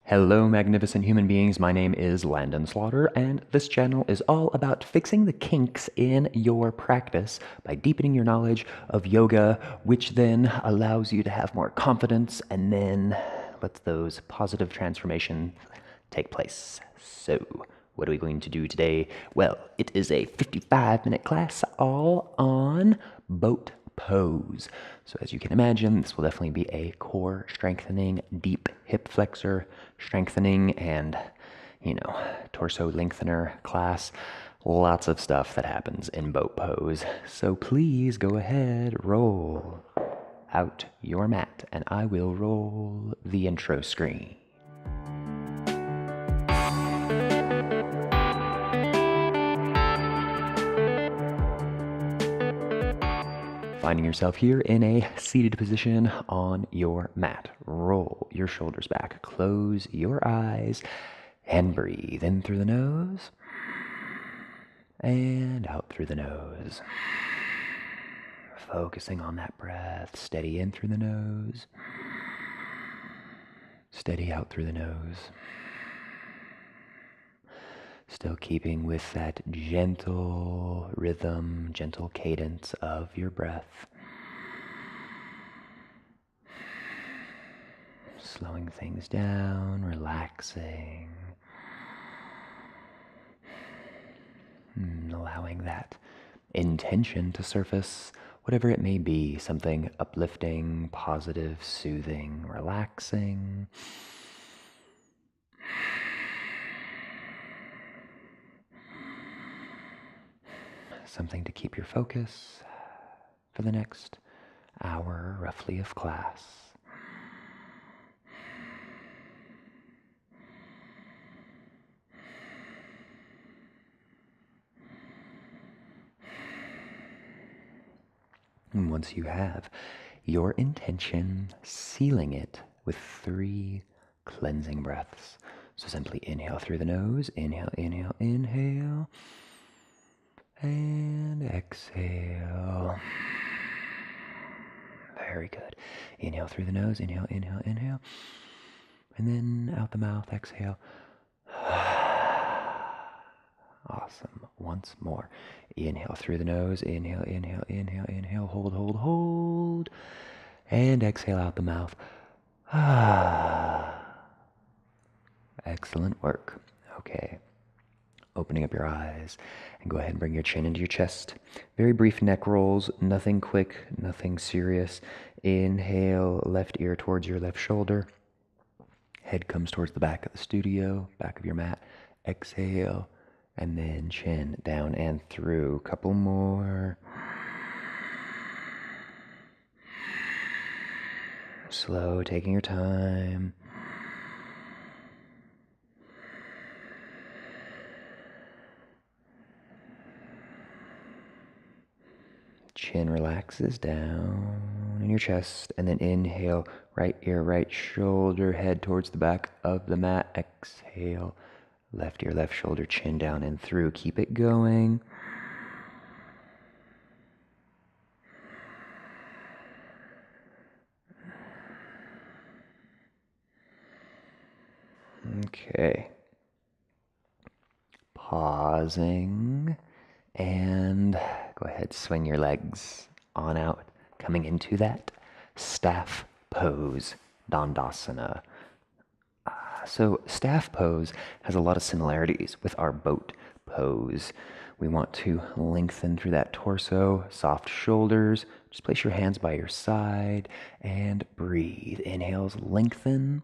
Hello, magnificent human beings. My name is Landon Slaughter, and this channel is all about fixing the kinks in your practice by deepening your knowledge of yoga, which then allows you to have more confidence and then lets those positive transformations take place. So, what are we going to do today? Well, it is a 55-minute class all on boat pose. So as you can imagine, this will definitely be a core strengthening, deep hip flexor strengthening, and, torso lengthener class. Lots of stuff that happens in boat pose. So please go ahead, roll out your mat, and I will roll the intro screen. Finding yourself here in a seated position on your mat. Roll your shoulders back, close your eyes, and breathe in through the nose and out through the nose. Focusing on that breath, steady in through the nose, steady out through the nose. Still keeping with that gentle rhythm, gentle cadence of your breath. Slowing things down, relaxing. Allowing that intention to surface, whatever it may be, something uplifting, positive, soothing, relaxing. Something to keep your focus for the next hour, roughly, of class. And once you have your intention, sealing it with 3 cleansing breaths. So simply inhale through the nose, inhale, inhale, inhale. And exhale. Very good. Inhale through the nose, inhale, inhale, inhale. And then out the mouth, exhale. Awesome. Once more. Inhale through the nose, inhale, inhale, inhale, inhale. Hold, hold, hold. And exhale out the mouth. Excellent work. Okay. Opening up your eyes, and go ahead and bring your chin into your chest. Very brief neck rolls, nothing quick, nothing serious. Inhale, left ear towards your left shoulder. Head comes towards the back of the studio, back of your mat. Exhale, and then chin down and through. Couple more. Slow, taking your time. Chin relaxes down in your chest, and then inhale, right ear, right shoulder, head towards the back of the mat. Exhale, left ear, left shoulder, chin down and through. Keep it going. Okay. Pausing. And go ahead, swing your legs on out, coming into that staff pose, Dandasana. So staff pose has a lot of similarities with our boat pose. We want to lengthen through that torso, soft shoulders. Just place your hands by your side and breathe. Inhales, lengthen.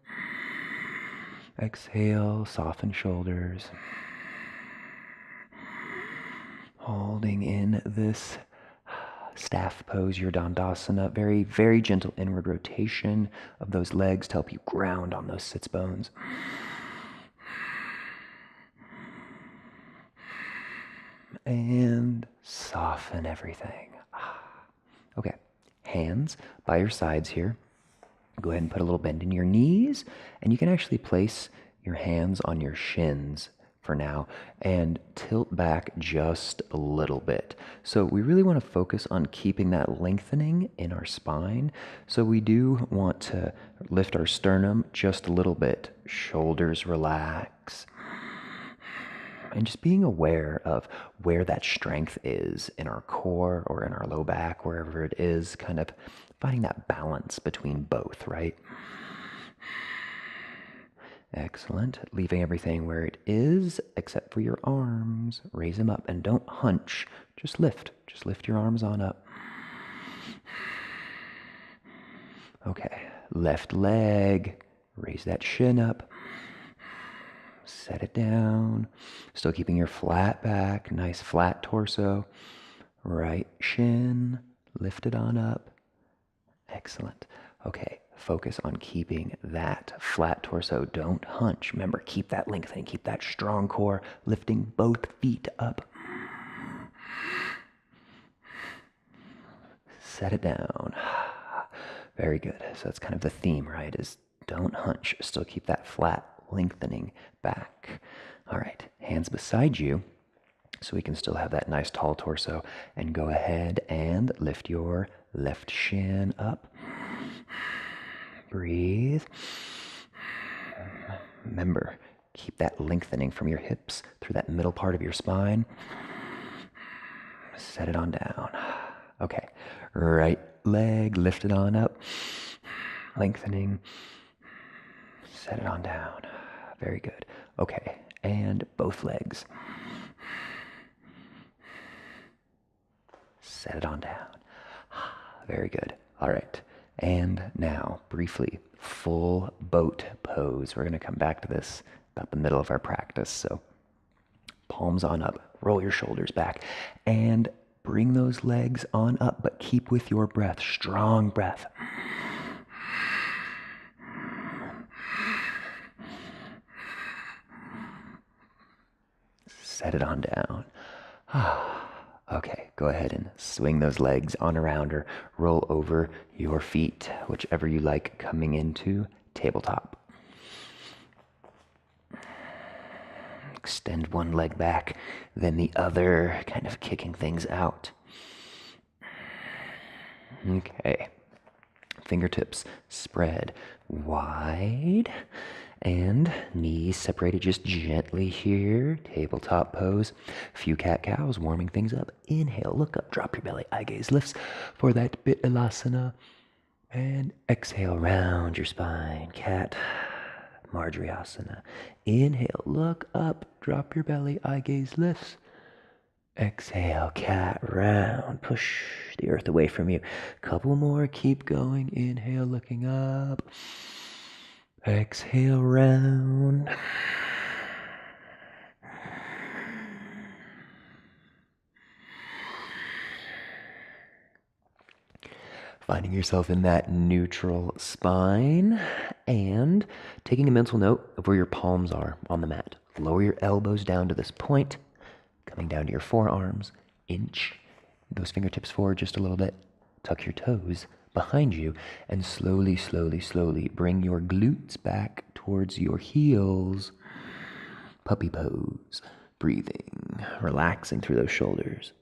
Exhale, soften shoulders. Holding in this staff pose, your Dandasana. Very, very gentle inward rotation of those legs to help you ground on those sits bones. And soften everything. Okay, hands by your sides here. Go ahead and put a little bend in your knees, and you can actually place your hands on your shins, for now and tilt back just a little bit. So we really want to focus on keeping that lengthening in our spine. So we do want to lift our sternum just a little bit, shoulders relax, and just being aware of where that strength is in our core or in our low back, wherever it is, kind of finding that balance between both, right? Excellent. Leaving everything where it is, except for your arms. Raise them up and don't hunch. Just lift. Just lift your arms on up. Okay. Left leg. Raise that shin up. Set it down. Still keeping your flat back. Nice flat torso. Right shin. Lift it on up. Excellent. Okay. Focus on keeping that flat torso. Don't hunch. Remember, keep that lengthening. Keep that strong core. Lifting both feet up. Set it down. Very good. So that's kind of the theme, right? Is don't hunch. Still keep that flat lengthening back. All right. Hands beside you so we can still have that nice tall torso. And go ahead and lift your left shin up. Breathe. Remember, keep that lengthening from your hips through that middle part of your spine. Set it on down. Okay. Right leg lifted on up. Lengthening. Set it on down. Very good. Okay. And both legs. Set it on down. Very good. All right. And now, briefly, full boat pose. We're going to come back to this about the middle of our practice. So, palms on up, roll your shoulders back, and bring those legs on up, but keep with your breath, strong breath. Set it on down. Okay, go ahead and swing those legs on around or roll over your feet, whichever you like, coming into tabletop. Extend one leg back, then the other, kind of kicking things out. Okay. Fingertips spread wide and knees separated just gently here. Tabletop pose. Few cat-cows, warming things up. Inhale, look up, drop your belly. Eye gaze lifts for that Vinyasa. And exhale, round your spine. Cat, Marjariasana. Inhale, look up, drop your belly. Eye gaze lifts. Exhale, cat, round. Push the earth away from you. Couple more, keep going. Inhale, looking up. Exhale, round. Finding yourself in that neutral spine and taking a mental note of where your palms are on the mat. Lower your elbows down to this point, coming down to your forearms, inch those fingertips forward just a little bit. Tuck your toes behind you and slowly, slowly, slowly bring your glutes back towards your heels. Puppy pose. Breathing, relaxing through those shoulders.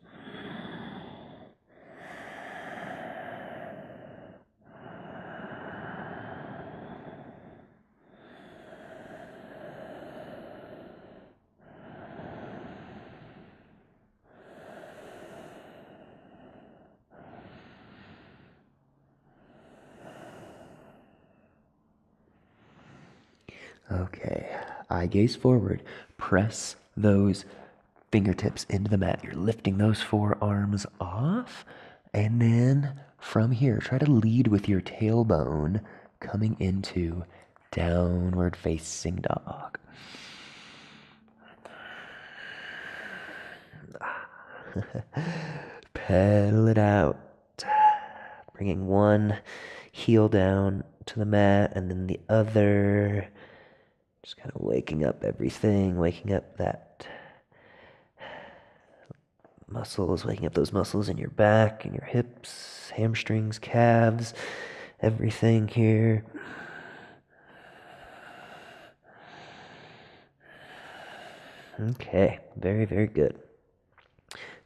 Okay, eye gaze forward. Press those fingertips into the mat. You're lifting those forearms off. And then from here, try to lead with your tailbone coming into downward facing dog. Pedal it out. Bringing one heel down to the mat and then the other. Just kind of waking up everything, waking up that muscles, waking up those muscles in your back and your hips, hamstrings, calves, everything here. Okay, very, very good.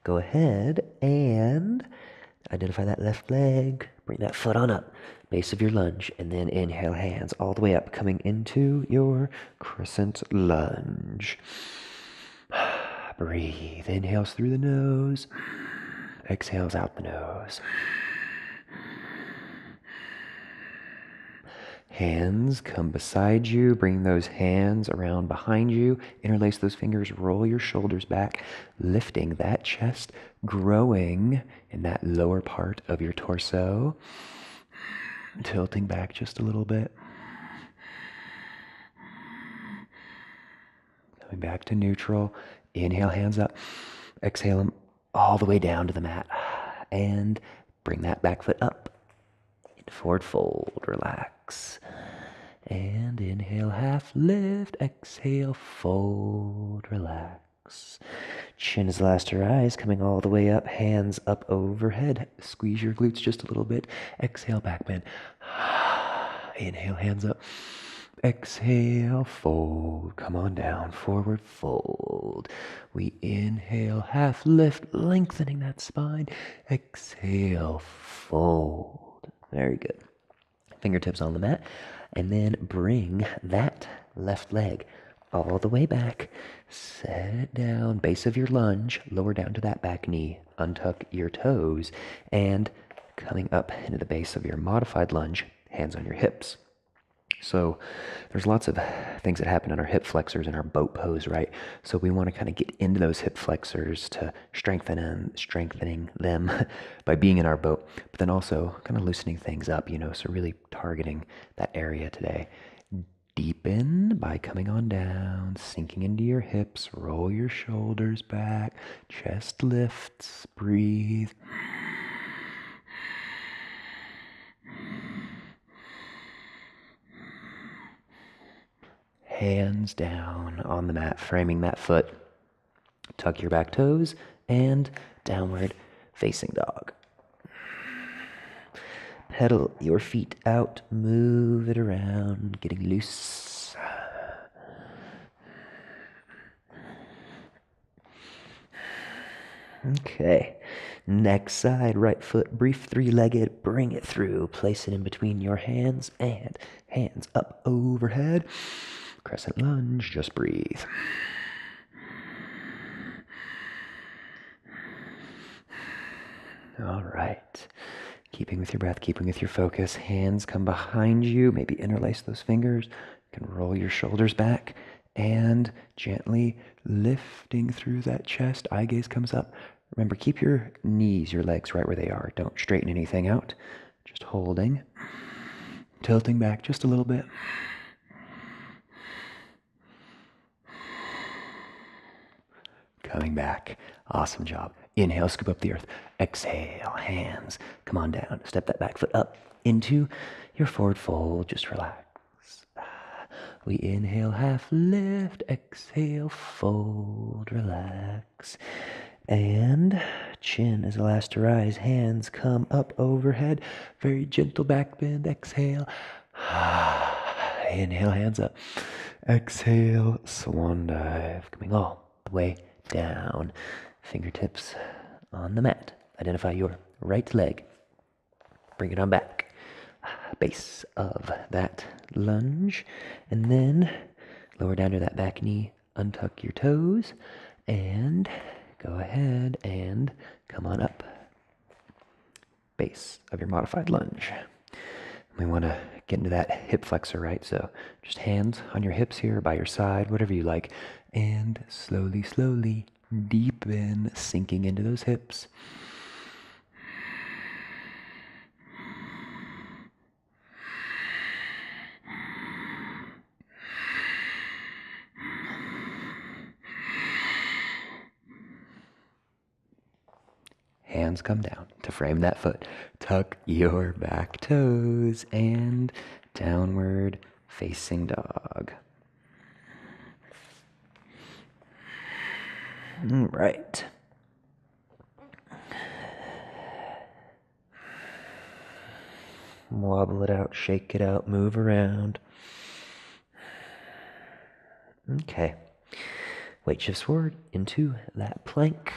Go ahead and identify that left leg. Bring that foot on up, base of your lunge, and then inhale, hands all the way up, coming into your crescent lunge. Breathe. Inhales through the nose. Exhales out the nose. Hands come beside you. Bring those hands around behind you. Interlace those fingers. Roll your shoulders back, lifting that chest, growing in that lower part of your torso. Tilting back just a little bit. Coming back to neutral. Inhale, hands up. Exhale them all the way down to the mat. And bring that back foot up. Forward fold, relax. And inhale, half lift. Exhale, fold, relax. Chin is last to rise, coming all the way up. Hands up overhead. Squeeze your glutes just a little bit. Exhale, back bend. Inhale, hands up. Exhale, fold. Come on down, forward fold. We inhale, half lift, lengthening that spine. Exhale, fold. Very good. Fingertips on the mat. And then bring that left leg all the way back. Set it down, base of your lunge. Lower down to that back knee. Untuck your toes. And coming up into the base of your modified lunge, hands on your hips. So there's lots of things that happen in our hip flexors in our boat pose, right? So we want to kind of get into those hip flexors to strengthening them by being in our boat, but then also kind of loosening things up, so really targeting that area today. Deepen by coming on down, sinking into your hips, roll your shoulders back, chest lifts, breathe. Hands down on the mat, framing that foot. Tuck your back toes and downward facing dog. Pedal your feet out, move it around, getting loose. Okay, next side, right foot, brief three-legged, bring it through, place it in between your hands and hands up overhead. Crescent lunge, just breathe. All right. Keeping with your breath, keeping with your focus. Hands come behind you. Maybe interlace those fingers. You can roll your shoulders back and gently lifting through that chest. Eye gaze comes up. Remember, keep your knees, your legs right where they are. Don't straighten anything out. Just holding. Tilting back just a little bit. Coming back. Awesome job. Inhale, scoop up the earth. Exhale, hands. Come on down. Step that back foot up into your forward fold. Just relax. We inhale, half lift. Exhale, fold, relax. And chin is the last to rise. Hands come up overhead. Very gentle back bend. Exhale. Inhale, hands up. Exhale, swan dive. Coming all the way down. Fingertips on the mat. Identify your right leg. Bring it on back. Base of that lunge. And then lower down to that back knee. Untuck your toes. And go ahead and come on up. Base of your modified lunge. We want to get into that hip flexor, right? So just hands on your hips here, by your side, whatever you like. And slowly, slowly deepen, sinking into those hips. Hands come down to frame that foot. Tuck your back toes and downward facing dog. All right. Wobble it out, shake it out, move around. Okay. Weight shifts forward into that plank.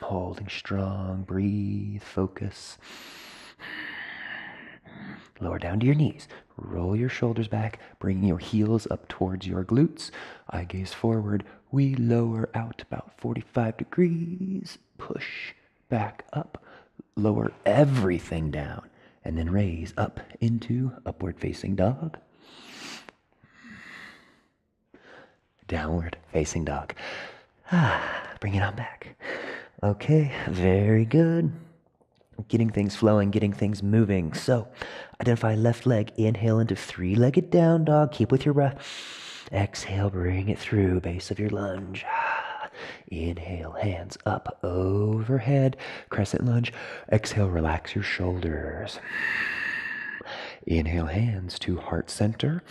Holding strong, breathe, focus. Lower down to your knees. Roll your shoulders back, bringing your heels up towards your glutes. Eye gaze forward. We lower out about 45 degrees. Push back up. Lower everything down. And then raise up into upward facing dog. Downward facing dog. Bring it on back. Okay, very good. Getting things flowing, getting things moving. So, identify left leg. Inhale into three-legged down dog. Keep with your breath. Exhale, bring it through. Base of your lunge. Inhale, hands up overhead. Crescent lunge. Exhale, relax your shoulders. Inhale, hands to heart center.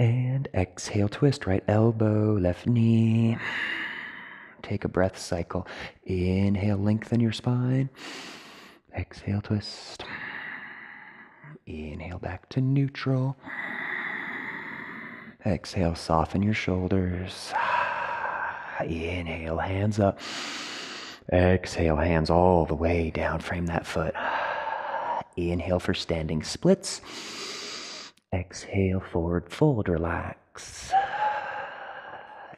And exhale, twist. Right elbow, left knee. Take a breath cycle. Inhale, lengthen your spine. Exhale, twist. Inhale, back to neutral. Exhale, soften your shoulders. Inhale, hands up. Exhale, hands all the way down. Frame that foot. Inhale for standing splits. Exhale, forward fold, relax.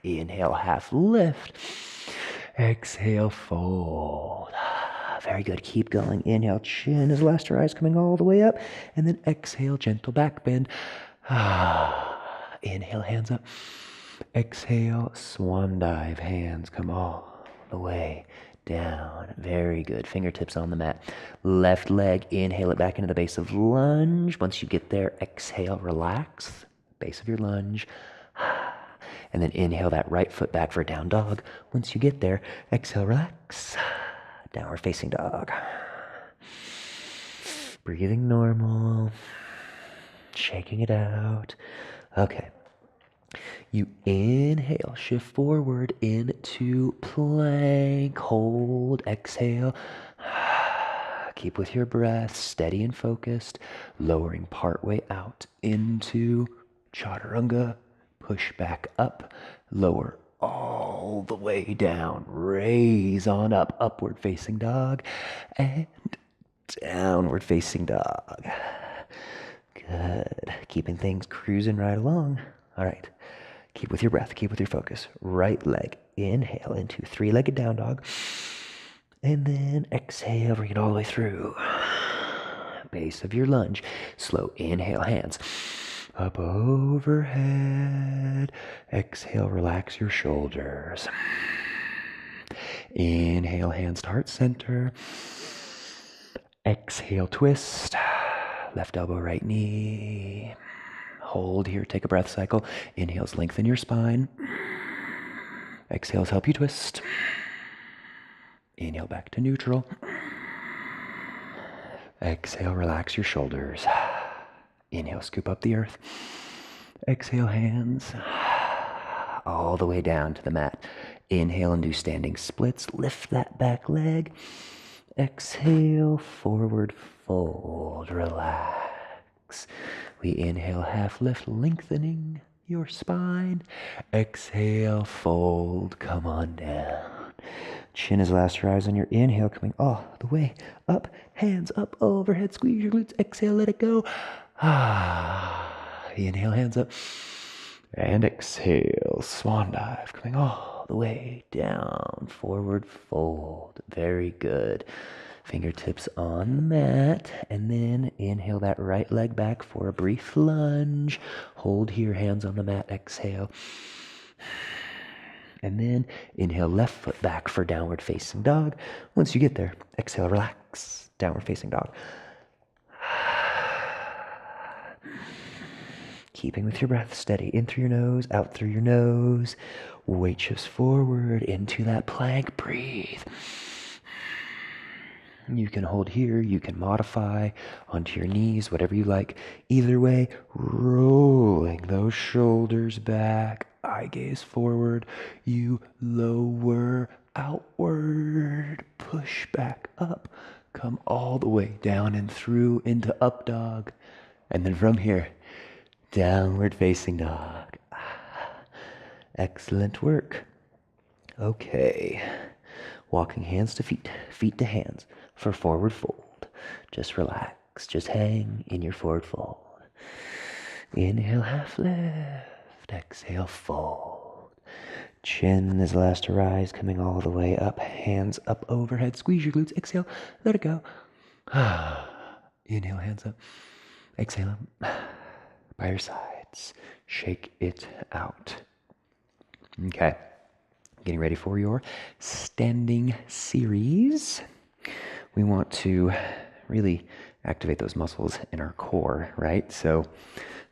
Inhale, half lift. Exhale, fold. Very good. Keep going. Inhale, chin is last rise coming all the way up. And then exhale, gentle back bend. Inhale, hands up. Exhale, swan dive. Hands come all the way down. Very good. Fingertips on the mat. Left leg, inhale it back into the base of lunge. Once you get there, exhale, relax. Base of your lunge. And then inhale that right foot back for down dog. Once you get there, exhale, relax. Downward facing dog. Breathing normal. Shaking it out. Okay. You inhale, shift forward into plank. Hold, exhale. Keep with your breath, steady and focused. Lowering partway out into chaturanga. Push back up, lower all the way down. Raise on up, upward facing dog. And downward facing dog. Good. Keeping things cruising right along. All right. Keep with your breath. Keep with your focus. Right leg. Inhale into three-legged down dog. And then exhale. Bring it all the way through. Base of your lunge. Slow inhale. Hands up overhead. Exhale. Relax your shoulders. Inhale. Hands to heart center. Exhale. Twist. Left elbow, right knee. Hold here, take a breath cycle. Inhales, lengthen your spine. Exhales, help you twist. Inhale, back to neutral. Exhale, relax your shoulders. Inhale, scoop up the earth. Exhale, hands all the way down to the mat. Inhale and do standing splits. Lift that back leg. Exhale, forward fold, relax. We inhale, half lift, lengthening your spine. Exhale, fold, come on down. Chin is last rise on your inhale, coming all the way up. Hands up overhead, squeeze your glutes. Exhale, let it go. Inhale, hands up. And exhale, swan dive, coming all the way down. Forward fold, very good. Fingertips on the mat, and then inhale that right leg back for a brief lunge. Hold here, hands on the mat, exhale. And then inhale left foot back for downward facing dog. Once you get there, exhale, relax, downward facing dog. Keeping with your breath steady, in through your nose, out through your nose. Weight shifts forward into that plank, breathe. You can hold here, you can modify onto your knees, whatever you like. Either way, rolling those shoulders back, eye gaze forward. You lower outward, push back up, come all the way down and through into up dog. And then from here, downward facing dog. Excellent work. Okay. Walking hands to feet, feet to hands for forward fold. Just relax. Just hang in your forward fold. Inhale, half lift. Exhale, fold. Chin is last to rise, coming all the way up. Hands up overhead. Squeeze your glutes. Exhale. Let it go. Inhale, hands up. Exhale by your sides. Shake it out. Okay. Getting ready for your standing series. We want to really activate those muscles in our core, right? So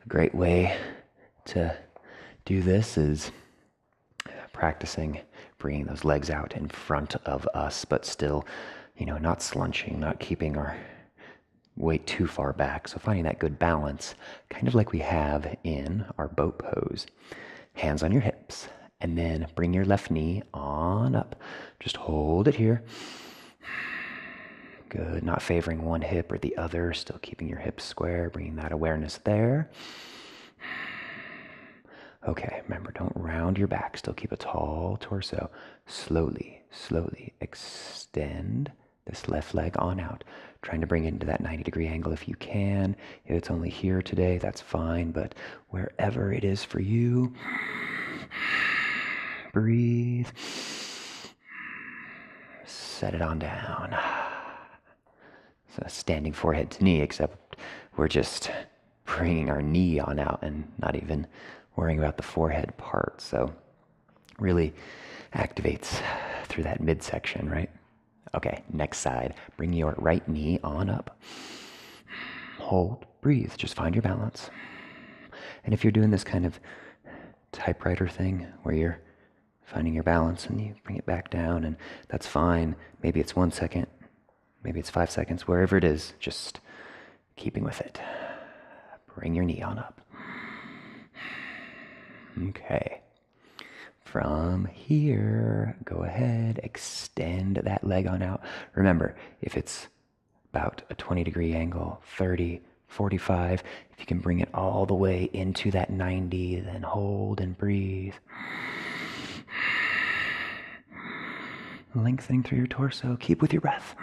a great way to do this is practicing bringing those legs out in front of us, but still, not slunching, not keeping our weight too far back. So finding that good balance, kind of like we have in our boat pose. Hands on your hips, and then bring your left knee on up. Just hold it here. Good, not favoring one hip or the other, still keeping your hips square, bringing that awareness there. Okay, remember, don't round your back, still keep a tall torso. Slowly, slowly extend this left leg on out, trying to bring it into that 90-degree angle if you can. If it's only here today, that's fine, but wherever it is for you, breathe. Set it on down. So standing forehead to knee, except we're just bringing our knee on out and not even worrying about the forehead part. So really activates through that midsection, right? Okay, next side. Bring your right knee on up. Hold, breathe, just find your balance. And if you're doing this kind of typewriter thing where you're finding your balance and you bring it back down, and that's fine. Maybe it's 1 second, maybe it's 5 seconds, wherever it is, just keeping with it. Bring your knee on up. Okay. From here, go ahead, extend that leg on out. Remember, if it's about a 20-degree angle, 30, 45, if you can bring it all the way into that 90, then hold and breathe. Lengthening through your torso. Keep with your breath.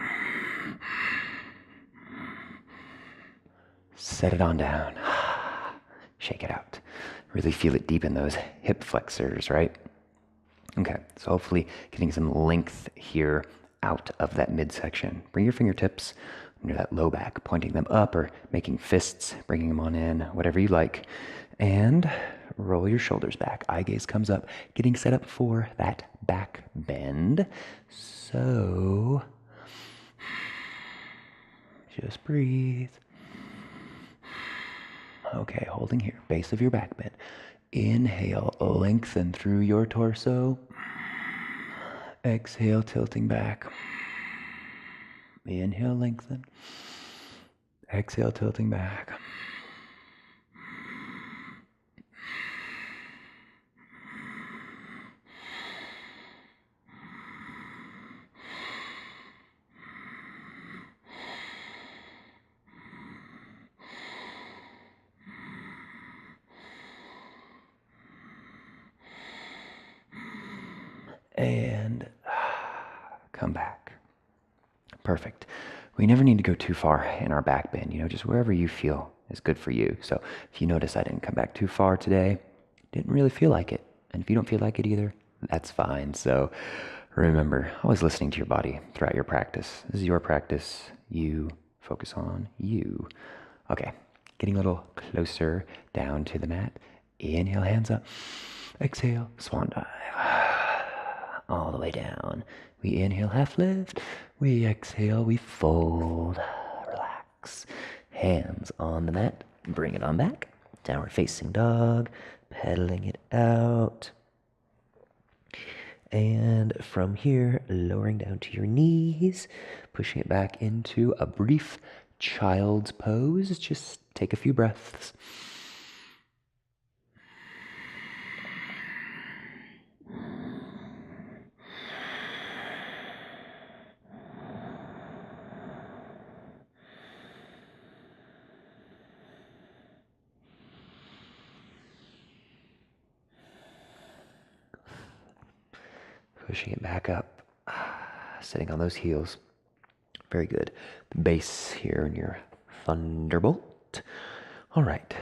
Set it on down. Shake it out. Really feel it deep in those hip flexors, right? Okay, so hopefully getting some length here out of that midsection. Bring your fingertips under that low back, pointing them up or making fists, bringing them on in, whatever you like. And roll your shoulders back. Eye gaze comes up, getting set up for that back bend. So just breathe. Okay, holding here, base of your back bend. Inhale, lengthen through your torso. Exhale, tilting back. Inhale, lengthen. Exhale, tilting back. And come back. Perfect. We never need to go too far in our back bend, just wherever you feel is good for you. So if you notice I didn't come back too far today, didn't really feel like it. And if you don't feel like it either, that's fine. So remember, always listening to your body throughout your practice. This is your practice. You focus on you. Okay, getting a little closer down to the mat. Inhale, hands up. Exhale, swan dive. All the way down. We inhale, half lift. We exhale, we fold. Relax. Hands on the mat. Bring it on back. Downward facing dog. Pedaling it out. And from here, lowering down to your knees. Pushing it back into a brief child's pose. Just take a few breaths. Pushing it back up. Sitting on those heels. Very good. The base here in your thunderbolt. All right.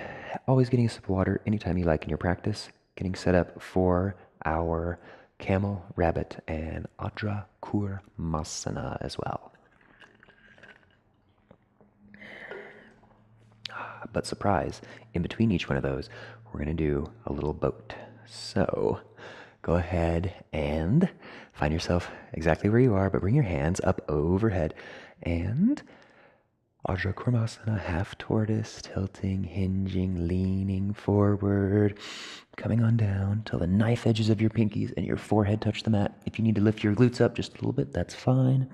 Always getting a sip of water anytime you like in your practice. Getting set up for our camel, rabbit, and Adra Kurmasana as well. But surprise, in between each one of those, we're going to do a little boat. So go ahead and find yourself exactly where you are, but bring your hands up overhead and Ajra Kurmasana, half tortoise, tilting, hinging, leaning forward, coming on down till the knife edges of your pinkies and your forehead touch the mat. If you need to lift your glutes up just a little bit, that's fine.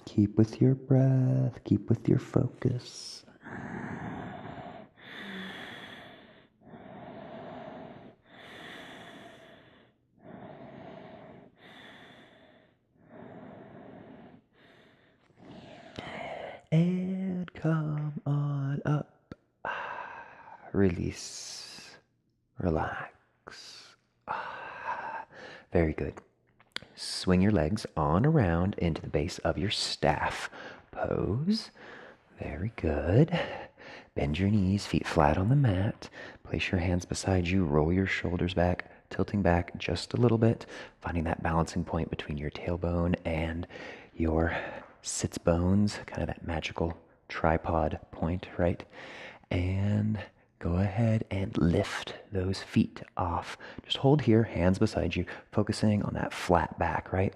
Keep with your breath, keep with your focus. And come on up. Release. Relax. Very good. Swing your legs on around into the base of your staff pose. Very good. Bend your knees, feet flat on the mat. Place your hands beside you. Roll your shoulders back, tilting back just a little bit, finding that balancing point between your tailbone and your sits bones, kind of that magical tripod point, right? And go ahead and lift those feet off. Just hold here, hands beside you, focusing on that flat back, right?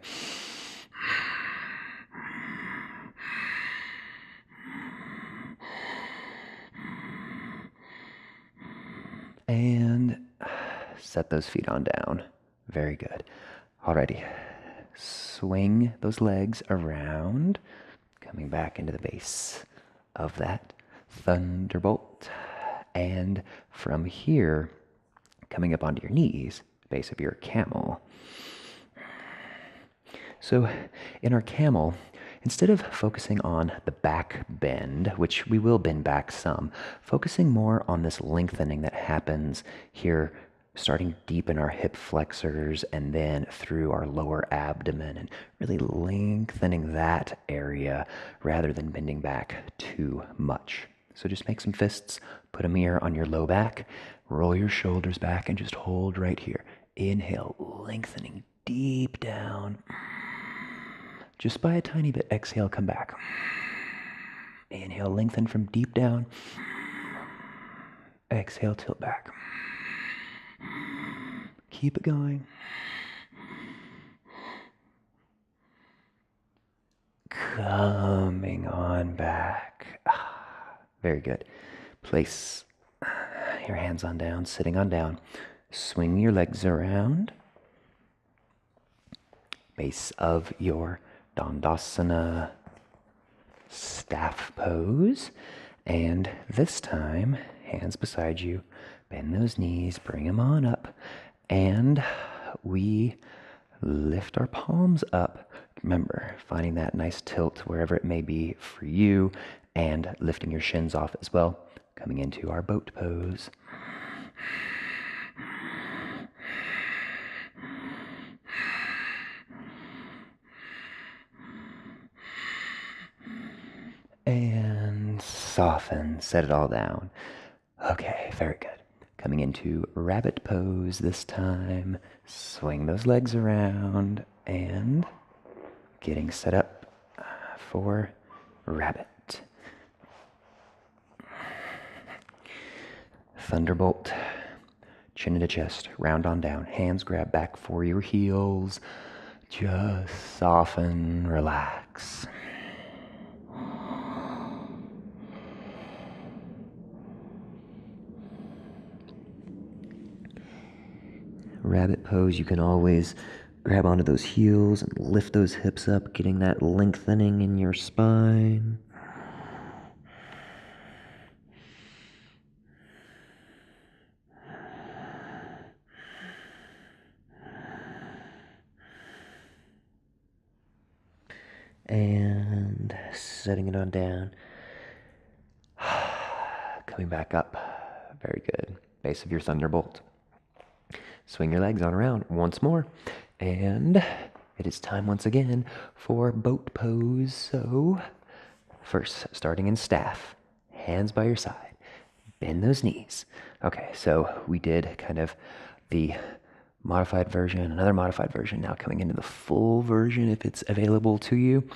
And set those feet on down. Very good. Alrighty. Swing those legs around, coming back into the base of that thunderbolt. And from here, coming up onto your knees, base of your camel. So in our camel, instead of focusing on the back bend, which we will bend back some, focusing more on this lengthening that happens here, starting deep in our hip flexors and then through our lower abdomen, and really lengthening that area rather than bending back too much. So just make some fists, put a mirror on your low back, roll your shoulders back, and just hold right here. Inhale, lengthening deep down. Just by a tiny bit, exhale, come back. Inhale, lengthen from deep down. Exhale, tilt back. Keep it going. Coming on back. Very good. Place your hands on down, sitting on down. Swing your legs around. Base of your Dandasana staff pose. And this time, hands beside you, bend those knees, bring them on up. And we lift our palms up. Remember, finding that nice tilt wherever it may be for you and lifting your shins off as well. Coming into our boat pose. And soften, set it all down. Okay, very good. Coming into rabbit pose this time. Swing those legs around and getting set up for rabbit. Thunderbolt, chin into chest, round on down. Hands grab back for your heels. Just soften, relax. Rabbit pose, you can always grab onto those heels and lift those hips up, getting that lengthening in your spine. And setting it on down. Coming back up. Very good. Base of your thunderbolt. Swing your legs on around once more. And it is time once again for boat pose. So first, starting in staff, hands by your side, bend those knees. Okay, so we did kind of the modified version, another modified version, now coming into the full version if it's available to you.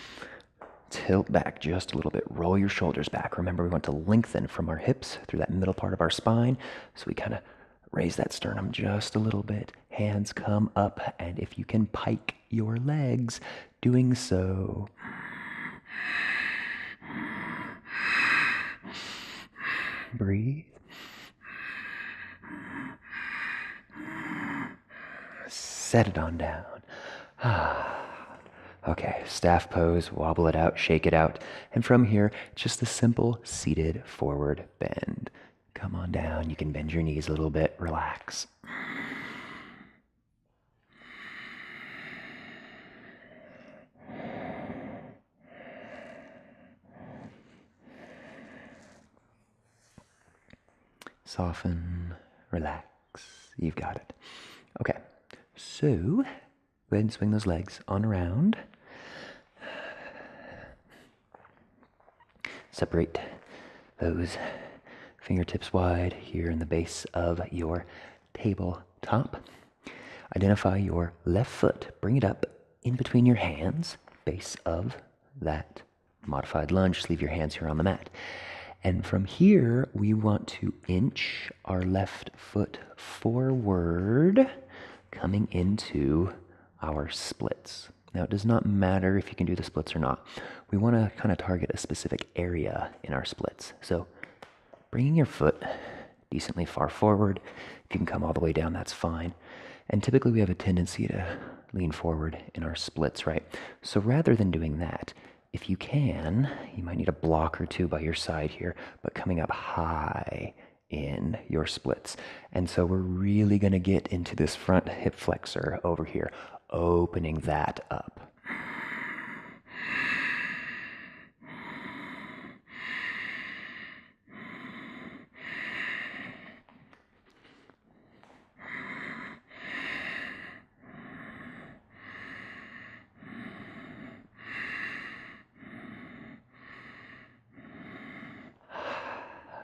Tilt back just a little bit, roll your shoulders back. Remember, we want to lengthen from our hips through that middle part of our spine, so we kind of raise that sternum just a little bit. Hands come up, and if you can pike your legs, doing so. Breathe. Set it on down. Okay, staff pose, wobble it out, shake it out. And from here, just the simple seated forward bend. Come on down, you can bend your knees a little bit, relax. Soften, relax, you've got it. Okay, so go ahead and swing those legs on around. Separate those fingertips wide here in the base of your tabletop. Identify your left foot. Bring it up in between your hands, base of that modified lunge. Just leave your hands here on the mat. And from here, we want to inch our left foot forward, coming into our splits. Now, it does not matter if you can do the splits or not. We want to kind of target a specific area in our splits. So bringing your foot decently far forward. If you can come all the way down, that's fine. And typically we have a tendency to lean forward in our splits, right? So rather than doing that, if you can, you might need a block or two by your side here, but coming up high in your splits. And so we're really going to get into this front hip flexor over here, opening that up.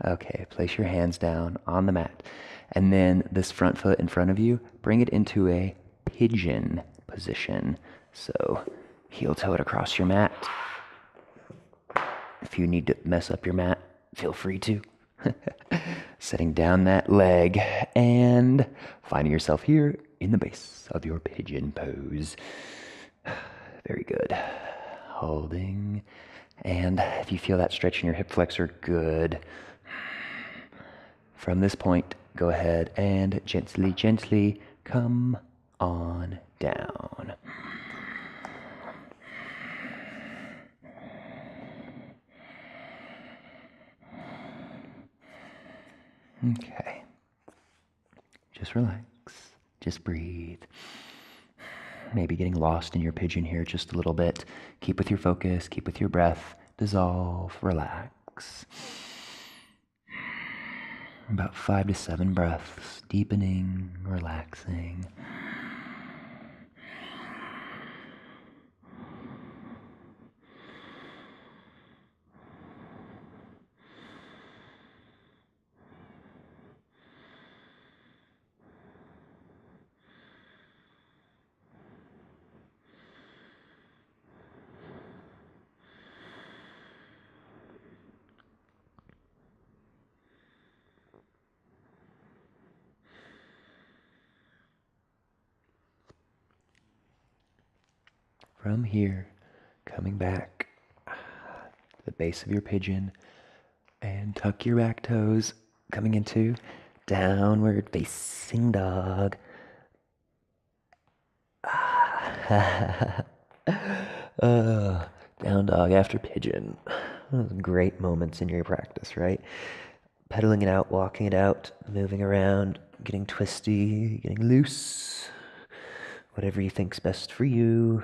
Okay, place your hands down on the mat. And then this front foot in front of you, bring it into a pigeon position. So heel toe it across your mat. If you need to mess up your mat, feel free to. Setting down that leg and finding yourself here in the base of your pigeon pose. Very good. Holding. And if you feel that stretch in your hip flexor, good. From this point, go ahead and gently, gently come on down. Okay. Just relax. Just breathe. Maybe getting lost in your pigeon here just a little bit. Keep with your focus, keep with your breath. Dissolve, relax. About 5 to 7 breaths, deepening, relaxing. From here, coming back to the base of your pigeon and tuck your back toes, coming into downward facing dog. Down dog after pigeon. Those great moments in your practice, right? Pedaling it out, walking it out, moving around, getting twisty, getting loose. Whatever you think's best for you.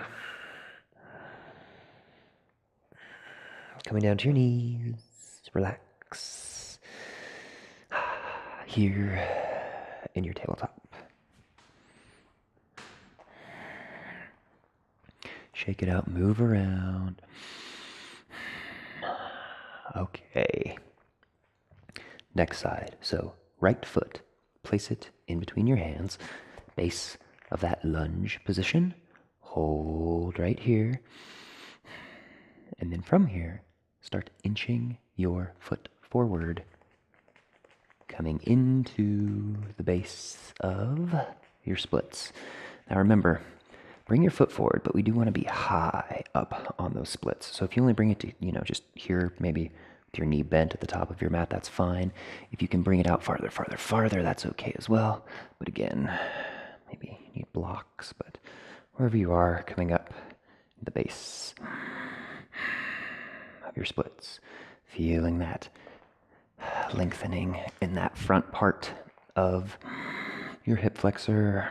Coming down to your knees, relax. here in your tabletop. Shake it out, move around. Okay. Next side. So right foot, place it in between your hands, base of that lunge position. Hold right here. And then from here, start inching your foot forward, coming into the base of your splits. Now remember, bring your foot forward, but we do want to be high up on those splits. So if you only bring it to, just here, maybe with your knee bent at the top of your mat, that's fine. If you can bring it out farther, that's okay as well. But again, maybe you need blocks, but wherever you are, coming up the base of your splits, feeling that lengthening in that front part of your hip flexor.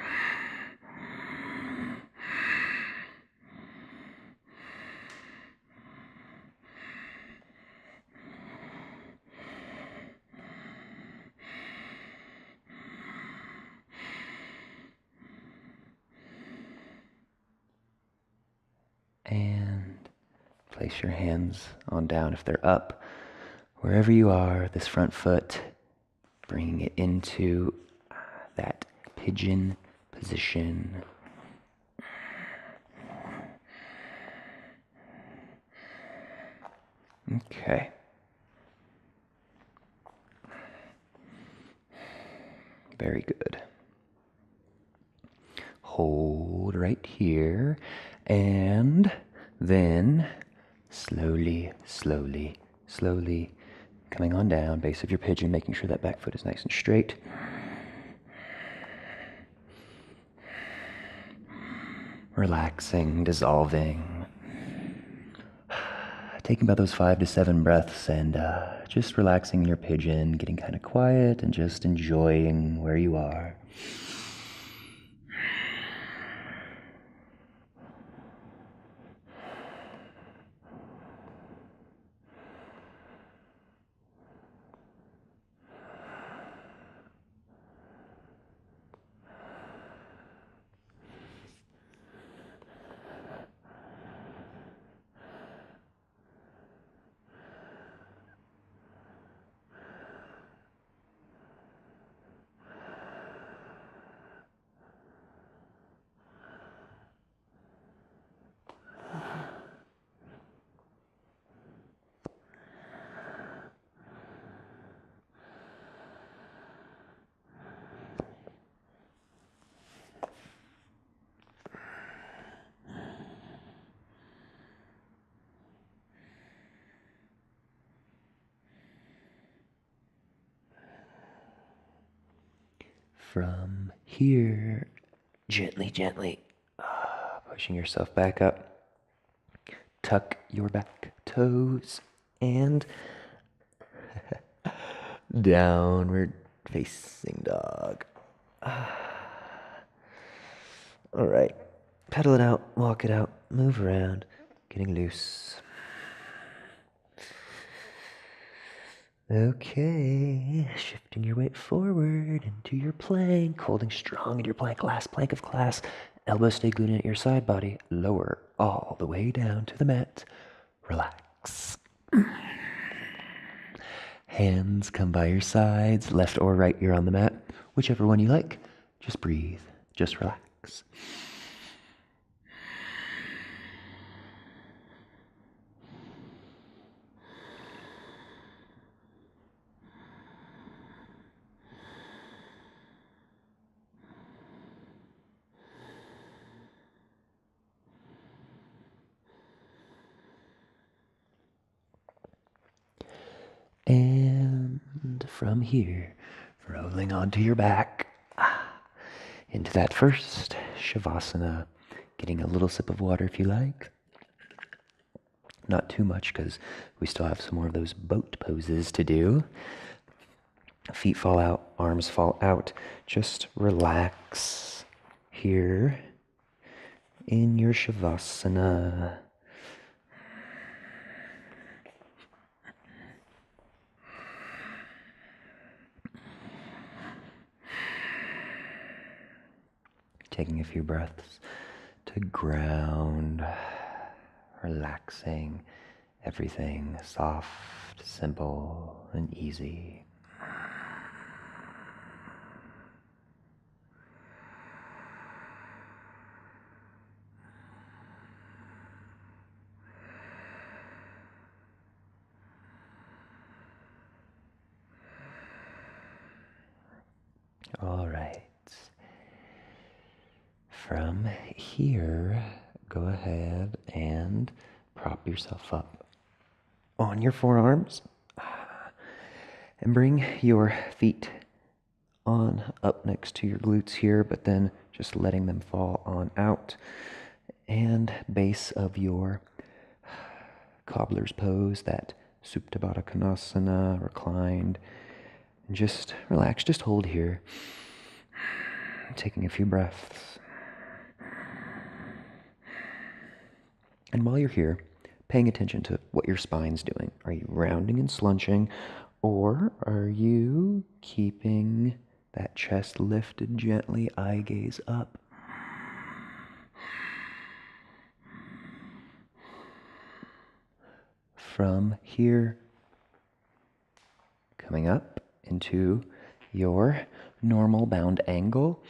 And place your hands on down if they're up. Wherever you are, this front foot, bringing it into that pigeon position. Okay. Very good. Hold right here, and then slowly coming on down, base of your pigeon, making sure that back foot is nice and straight. Relaxing, dissolving. Taking about those 5 to 7 breaths and just relaxing in your pigeon, getting kind of quiet and just enjoying where you are. From here, gently, pushing yourself back up. Tuck your back toes and downward facing dog. All right, pedal it out, walk it out, move around, getting loose. Okay, shifting your weight forward into your plank, holding strong in your plank, last plank of class. Elbows stay glued in at your side body. Lower all the way down to the mat. Relax. Hands come by your sides, left or right, you're on the mat. Whichever one you like. Just breathe, just relax. And from here, rolling onto your back, into that first Savasana, getting a little sip of water if you like. Not too much because we still have some more of those boat poses to do. Feet fall out, arms fall out. Just relax here in your Savasana. Taking a few breaths to ground, relaxing everything soft, simple, and easy. All right. From here, go ahead and prop yourself up on your forearms and bring your feet on up next to your glutes here, but then just letting them fall on out. And base of your cobbler's pose, that Supta Baddha Konasana, reclined. And just relax, just hold here. Taking a few breaths. And while you're here, paying attention to what your spine's doing. Are you rounding and slunching, or are you keeping that chest lifted gently, eye gaze up? From here, coming up into your normal bound angle.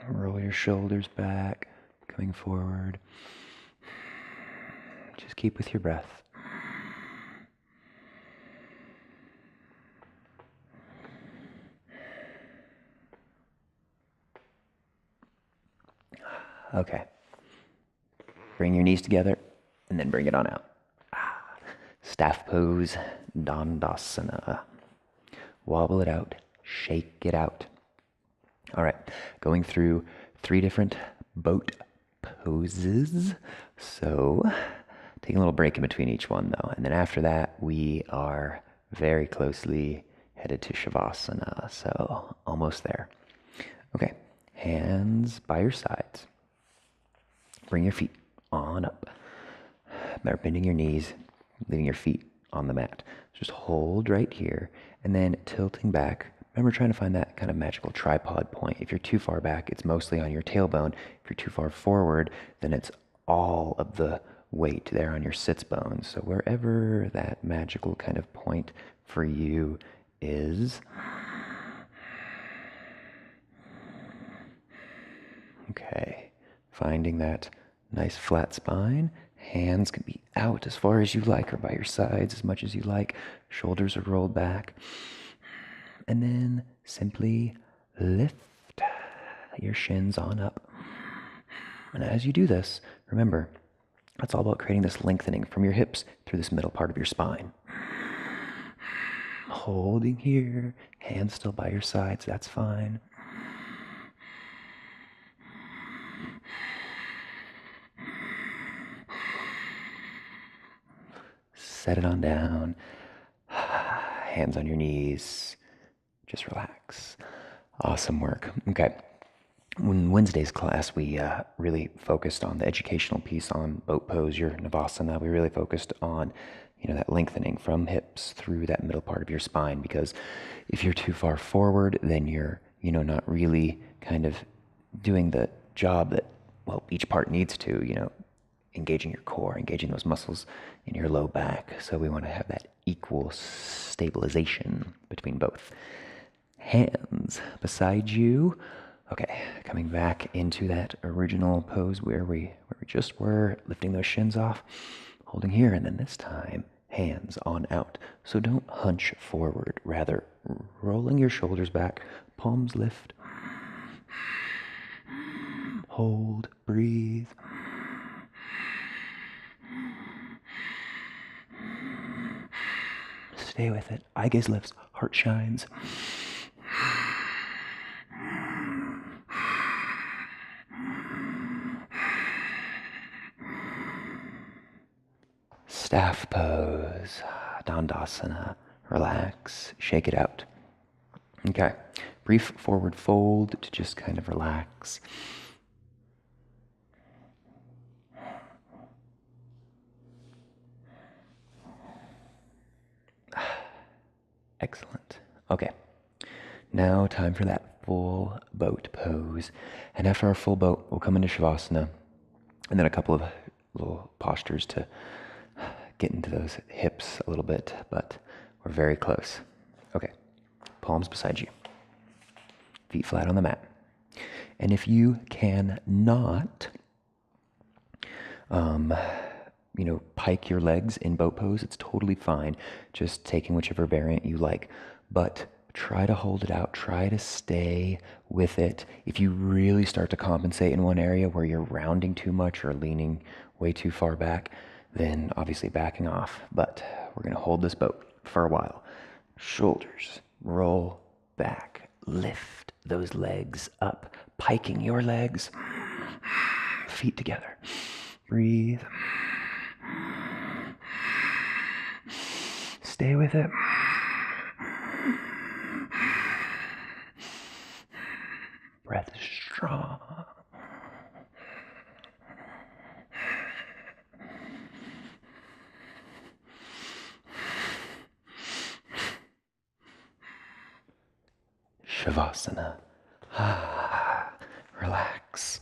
Roll your shoulders back, coming forward. Just keep with your breath. Okay. Bring your knees together and then bring it on out. Staff pose, Dandasana. Wobble it out, shake it out. All right, going through 3 different boat poses. So, taking a little break in between each one though. And then after that, we are very closely headed to Savasana. So, almost there. Okay, hands by your sides. Bring your feet on up. Start bending your knees, leaving your feet on the mat. Just hold right here and then tilting back. Remember, trying to find that kind of magical tripod point. If you're too far back, it's mostly on your tailbone. If you're too far forward, then it's all of the weight there on your sits bones. So wherever that magical kind of point for you is. Okay, finding that nice flat spine. Hands can be out as far as you like or by your sides as much as you like. Shoulders are rolled back. And then simply lift your shins on up. And as you do this, remember, it's all about creating this lengthening from your hips through this middle part of your spine. Holding here, hands still by your sides, that's fine. Set it on down. Hands on your knees. Just relax. Awesome work. Okay. In Wednesday's class, we really focused on the educational piece on boat pose, your Navasana. We really focused on, that lengthening from hips through that middle part of your spine, because if you're too far forward, then you're, not really kind of doing the job that, each part needs to, engaging your core, engaging those muscles in your low back. So we want to have that equal stabilization between both. Hands beside you. Okay, coming back into that original pose where we just were, lifting those shins off, holding here, and then this time, hands on out. So don't hunch forward, rather rolling your shoulders back, palms lift. Hold, breathe. Stay with it. Eye gaze lifts, heart shines. Staff pose, Dandasana. Relax, shake it out. Okay, brief forward fold to just kind of relax. Excellent. Okay, now time for that full boat pose. And after our full boat, we'll come into Savasana, and then a couple of little postures to get into those hips a little bit, but we're very close. Okay, palms beside you, feet flat on the mat. And if you cannot, pike your legs in boat pose, it's totally fine. Just taking whichever variant you like. But try to hold it out. Try to stay with it. If you really start to compensate in one area where you're rounding too much or leaning way too far back, then obviously backing off. But we're going to hold this boat for a while. Shoulders roll back. Lift those legs up. Piking your legs. Feet together. Breathe. Stay with it. Breath is strong. Savasana. Relax.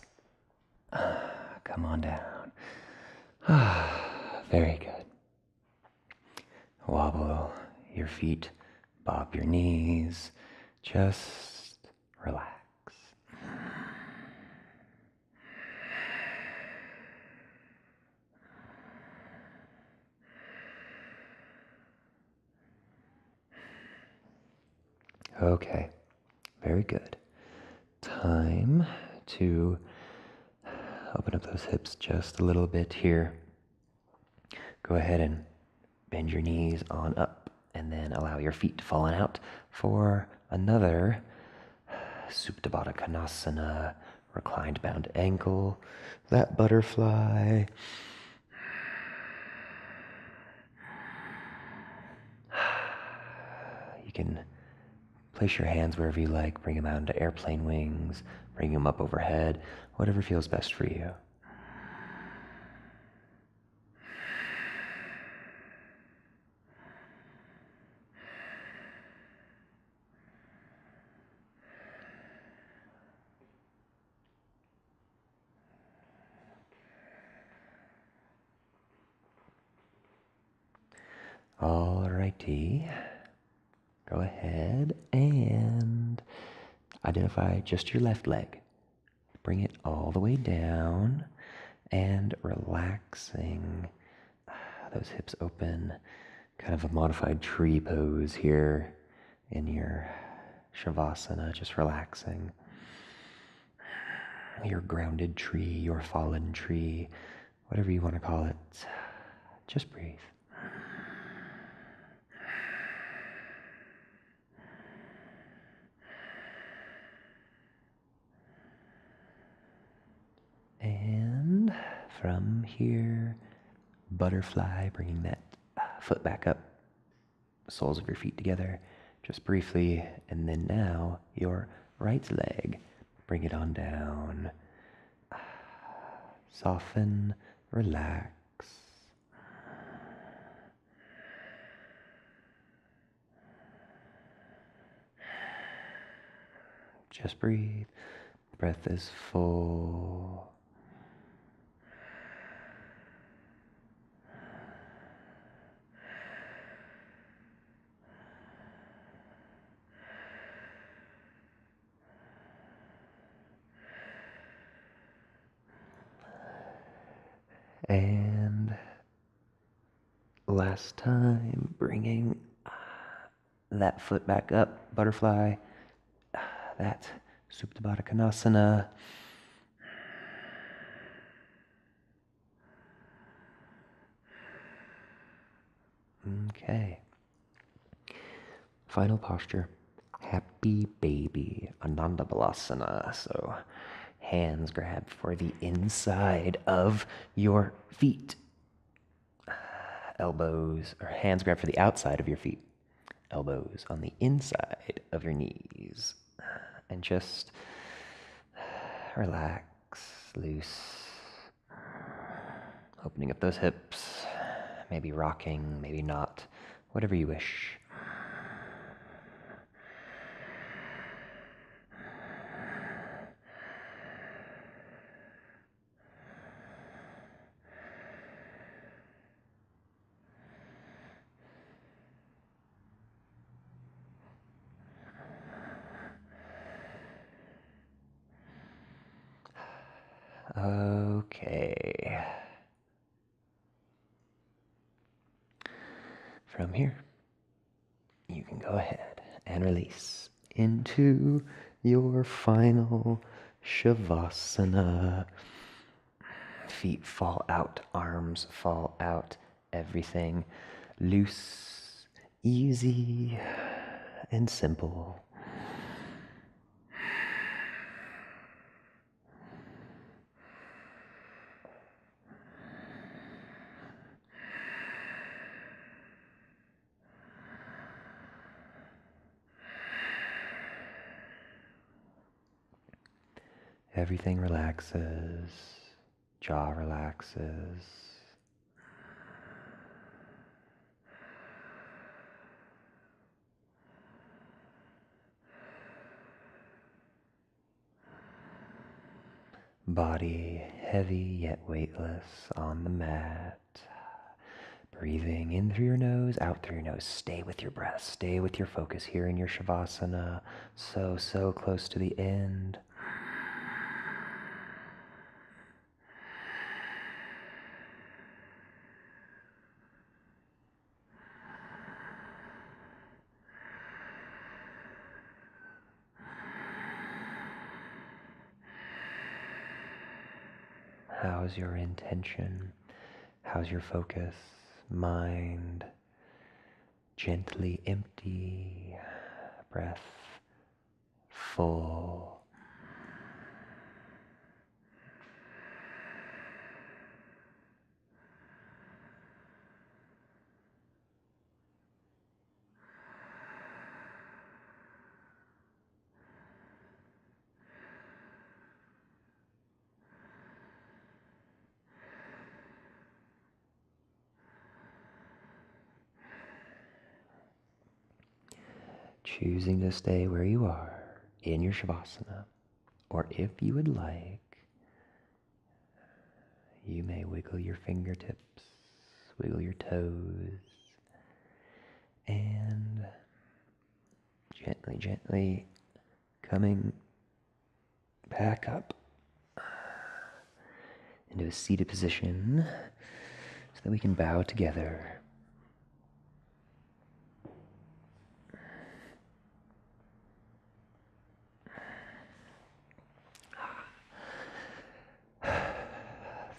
Come on down. Very good. Wobble your feet, bob your knees, just relax. Okay, very good. Time to open up those hips just a little bit here. Go ahead and bend your knees on up and then allow your feet to fall on out for another Supine Konasana, reclined bound ankle, that butterfly. You can place your hands wherever you like, bring them out into airplane wings, bring them up overhead, whatever feels best for you. Alrighty, go ahead and identify just your left leg. Bring it all the way down and relaxing those hips open. Kind of a modified tree pose here in your Shavasana, just relaxing. Your grounded tree, your fallen tree, whatever you want to call it. Just breathe. And from here, butterfly, bringing that foot back up, soles of your feet together, just briefly. And then now your right leg, bring it on down. Soften, relax. Just breathe. Breath is full. And last time, bringing that foot back up, butterfly, that Supine Konasana. Okay. Final posture, happy baby, Ananda Balasana. So hands grab for the inside of your feet. Elbows, or hands grab for the outside of your feet. Elbows on the inside of your knees. And just relax, loose. Opening up those hips, maybe rocking, maybe not, whatever you wish. From here, you can go ahead and release into your final Shavasana. Feet fall out, arms fall out, everything loose, easy, and simple. Everything relaxes, jaw relaxes. Body heavy yet weightless on the mat. Breathing in through your nose, out through your nose. Stay with your breath. Stay with your focus here in your Shavasana. So close to the end. How's your intention? How's your focus? Mind gently empty, breath full. Choosing to stay where you are in your Shavasana, or if you would like, you may wiggle your fingertips, wiggle your toes, and gently coming back up into a seated position so that we can bow together.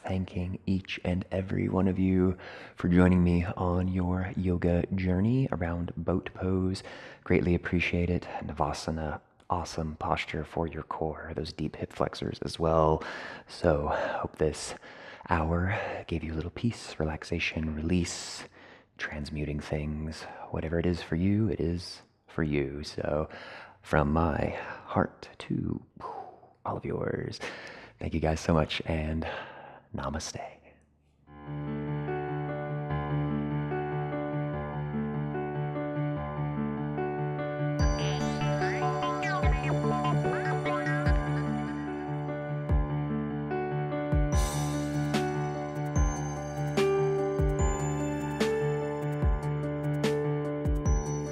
Thanking each and every one of you for joining me on your yoga journey around boat pose. Greatly appreciate it. Navasana, awesome posture for your core, those deep hip flexors as well. So hope this hour gave you a little peace, relaxation, release, transmuting things. Whatever it is for you, it is for you. So from my heart to all of yours, thank you guys so much, and namaste.